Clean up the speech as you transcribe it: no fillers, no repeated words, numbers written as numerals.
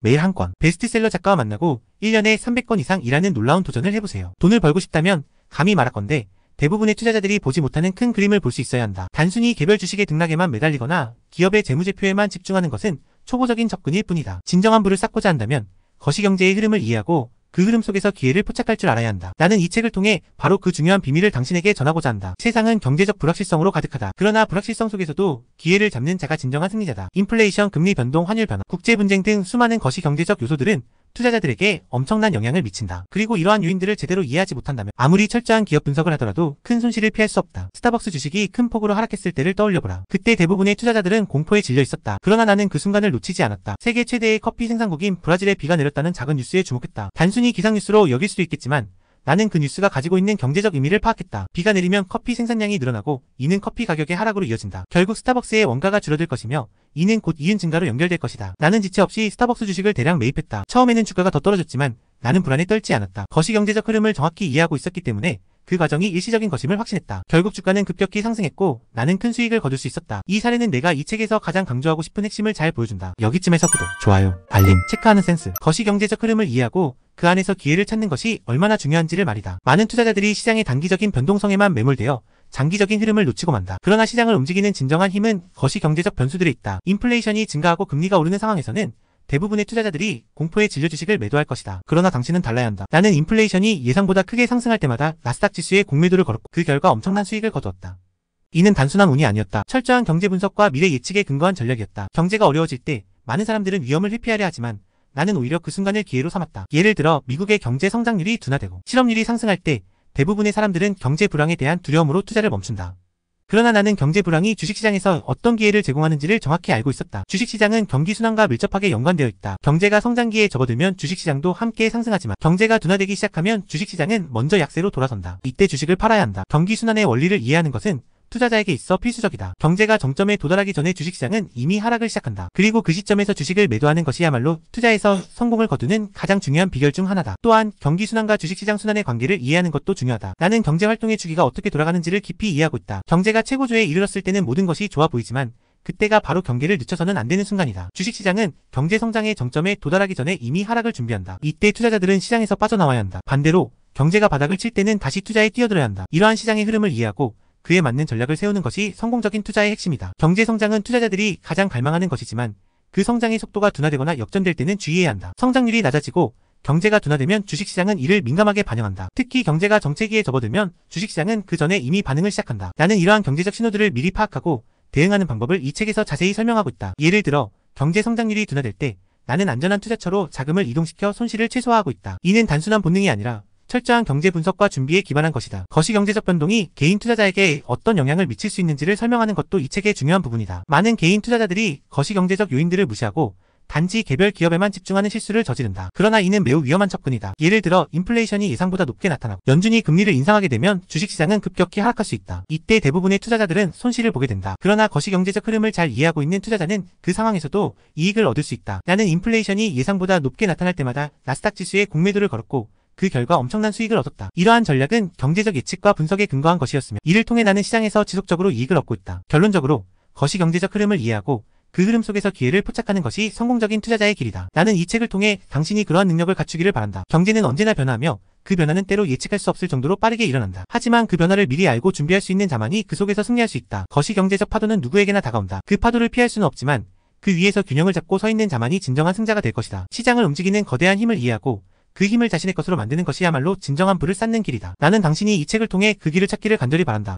매일 한 권, 베스트셀러 작가와 만나고 1년에 300권 이상 일하는 놀라운 도전을 해보세요. 돈을 벌고 싶다면 감히 말하건대 대부분의 투자자들이 보지 못하는 큰 그림을 볼 수 있어야 한다. 단순히 개별 주식의 등락에만 매달리거나 기업의 재무제표에만 집중하는 것은 초보적인 접근일 뿐이다. 진정한 부를 쌓고자 한다면 거시경제의 흐름을 이해하고 그 흐름 속에서 기회를 포착할 줄 알아야 한다. 나는 이 책을 통해 바로 그 중요한 비밀을 당신에게 전하고자 한다. 세상은 경제적 불확실성으로 가득하다. 그러나 불확실성 속에서도 기회를 잡는 자가 진정한 승리자다. 인플레이션, 금리 변동, 환율 변화, 국제 분쟁 등 수많은 거시경제적 요소들은 투자자들에게 엄청난 영향을 미친다. 그리고 이러한 요인들을 제대로 이해하지 못한다면 아무리 철저한 기업 분석을 하더라도 큰 손실을 피할 수 없다. 스타벅스 주식이 큰 폭으로 하락했을 때를 떠올려보라. 그때 대부분의 투자자들은 공포에 질려 있었다. 그러나 나는 그 순간을 놓치지 않았다. 세계 최대의 커피 생산국인 브라질에 비가 내렸다는 작은 뉴스에 주목했다. 단순히 기상 뉴스로 여길 수도 있겠지만 나는 그 뉴스가 가지고 있는 경제적 의미를 파악했다. 비가 내리면 커피 생산량이 늘어나고 이는 커피 가격의 하락으로 이어진다. 결국 스타벅스의 원가가 줄어들 것이며 이는 곧 이윤 증가로 연결될 것이다. 나는 지체 없이 스타벅스 주식을 대량 매입했다. 처음에는 주가가 더 떨어졌지만 나는 불안에 떨지 않았다. 거시경제적 흐름을 정확히 이해하고 있었기 때문에 그 과정이 일시적인 것임을 확신했다. 결국 주가는 급격히 상승했고 나는 큰 수익을 거둘 수 있었다. 이 사례는 내가 이 책에서 가장 강조하고 싶은 핵심을 잘 보여준다. 여기쯤에서 구독, 좋아요, 알림, 체크하는 센스. 거시경제적 흐름을 이해하고 그 안에서 기회를 찾는 것이 얼마나 중요한지를 말이다. 많은 투자자들이 시장의 단기적인 변동성에만 매몰되어 장기적인 흐름을 놓치고 만다. 그러나 시장을 움직이는 진정한 힘은 거시경제적 변수들에 있다. 인플레이션이 증가하고 금리가 오르는 상황에서는 대부분의 투자자들이 공포에 질려 주식을 매도할 것이다. 그러나 당신은 달라야 한다. 나는 인플레이션이 예상보다 크게 상승할 때마다 나스닥 지수에 공매도를 걸었고 그 결과 엄청난 수익을 거두었다. 이는 단순한 운이 아니었다. 철저한 경제 분석과 미래 예측에 근거한 전략이었다. 경제가 어려워질 때 많은 사람들은 위험을 회피하려 하지만 나는 오히려 그 순간을 기회로 삼았다. 예를 들어 미국의 경제 성장률이 둔화되고 실업률이 상승할 때 대부분의 사람들은 경제 불황에 대한 두려움으로 투자를 멈춘다. 그러나 나는 경제 불황이 주식시장에서 어떤 기회를 제공하는지를 정확히 알고 있었다. 주식시장은 경기 순환과 밀접하게 연관되어 있다. 경제가 성장기에 접어들면 주식시장도 함께 상승하지만 경제가 둔화되기 시작하면 주식시장은 먼저 약세로 돌아선다. 이때 주식을 팔아야 한다. 경기 순환의 원리를 이해하는 것은 투자자에게 있어 필수적이다. 경제가 정점에 도달하기 전에 주식시장은 이미 하락을 시작한다. 그리고 그 시점에서 주식을 매도하는 것이야말로 투자에서 성공을 거두는 가장 중요한 비결 중 하나다. 또한 경기순환과 주식시장 순환의 관계를 이해하는 것도 중요하다. 나는 경제활동의 주기가 어떻게 돌아가는지를 깊이 이해하고 있다. 경제가 최고조에 이르렀을 때는 모든 것이 좋아 보이지만 그때가 바로 경계를 늦춰서는 안 되는 순간이다. 주식시장은 경제성장의 정점에 도달하기 전에 이미 하락을 준비한다. 이때 투자자들은 시장에서 빠져나와야 한다. 반대로 경제가 바닥을 칠 때는 다시 투자에 뛰어들어야 한다. 이러한 시장의 흐름을 이해하고 그에 맞는 전략을 세우는 것이 성공적인 투자의 핵심이다. 경제 성장은 투자자들이 가장 갈망하는 것이지만 그 성장의 속도가 둔화되거나 역전될 때는 주의해야 한다. 성장률이 낮아지고 경제가 둔화되면 주식시장은 이를 민감하게 반영한다. 특히 경제가 정체기에 접어들면 주식시장은 그 전에 이미 반응을 시작한다. 나는 이러한 경제적 신호들을 미리 파악하고 대응하는 방법을 이 책에서 자세히 설명하고 있다. 예를 들어 경제 성장률이 둔화될 때 나는 안전한 투자처로 자금을 이동시켜 손실을 최소화하고 있다. 이는 단순한 본능이 아니라 철저한 경제 분석과 준비에 기반한 것이다. 거시경제적 변동이 개인 투자자에게 어떤 영향을 미칠 수 있는지를 설명하는 것도 이 책의 중요한 부분이다. 많은 개인 투자자들이 거시경제적 요인들을 무시하고 단지 개별 기업에만 집중하는 실수를 저지른다. 그러나 이는 매우 위험한 접근이다. 예를 들어 인플레이션이 예상보다 높게 나타나고 연준이 금리를 인상하게 되면 주식시장은 급격히 하락할 수 있다. 이때 대부분의 투자자들은 손실을 보게 된다. 그러나 거시경제적 흐름을 잘 이해하고 있는 투자자는 그 상황에서도 이익을 얻을 수 있다. 나는 인플레이션이 예상보다 높게 나타날 때마다 나스닥 지수에 공매도를 걸었고 그 결과 엄청난 수익을 얻었다. 이러한 전략은 경제적 예측과 분석에 근거한 것이었으며 이를 통해 나는 시장에서 지속적으로 이익을 얻고 있다. 결론적으로 거시경제적 흐름을 이해하고 그 흐름 속에서 기회를 포착하는 것이 성공적인 투자자의 길이다. 나는 이 책을 통해 당신이 그러한 능력을 갖추기를 바란다. 경제는 언제나 변화하며 그 변화는 때로 예측할 수 없을 정도로 빠르게 일어난다. 하지만 그 변화를 미리 알고 준비할 수 있는 자만이 그 속에서 승리할 수 있다. 거시경제적 파도는 누구에게나 다가온다. 그 파도를 피할 수는 없지만 그 위에서 균형을 잡고 서 있는 자만이 진정한 승자가 될 것이다. 시장을 움직이는 거대한 힘을 이해하고 그 힘을 자신의 것으로 만드는 것이야말로 진정한 부를 쌓는 길이다. 나는 당신이 이 책을 통해 그 길을 찾기를 간절히 바란다.